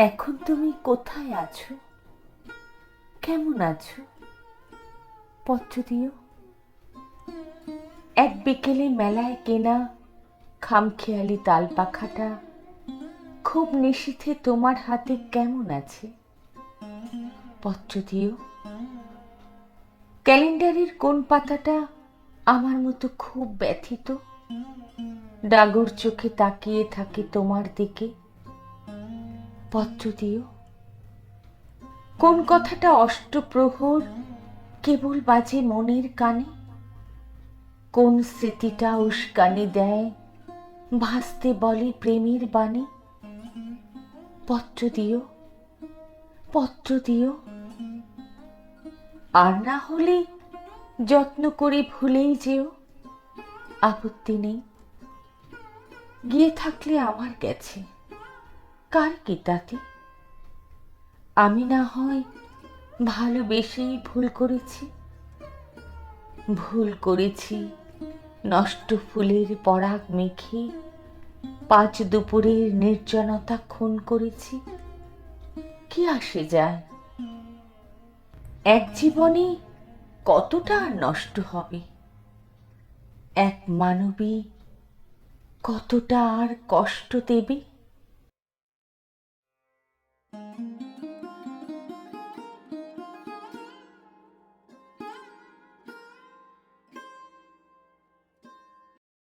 এখন তুমি কোথায় আছো? কেমন আছো? পত্র দিও। এক বিকেলে মেলায় কেনা খামখেয়ালি তাল পাখাটা খুব নিশীথে তোমার হাতে কেমন আছে? পত্র দিও। ক্যালেন্ডারের কোন পাতাটা আমার মতো খুব ব্যথিত, ডাগর চোখে তাকিয়ে থাকে তোমার দিকে? পত্র দিও। কোন কথাটা অষ্টপ্রহর কেবল বাজে মনের কানে? কোন স্মৃতিটা উস্কানি দেয়, ভাসতে বলে প্রেমের বাণী? পত্র দিও, পত্র দিও। আর না হলে যত্ন করে ভুলেই যেও, আপত্তি নেই। গিয়ে থাকলে আমার গেছে, কার কি তাতে? আমি না হয় ভালোবেসেই ভুল করেছি, ভুল করেছি নষ্ট ফুলের পরাগ মেখে পাঁচ দুপুরের নির্জনতা খুন করেছি। কি আসে যায়? এক জীবনে কতটা আর নষ্ট হবে? এক মানবী কতটা আর কষ্ট দেবে?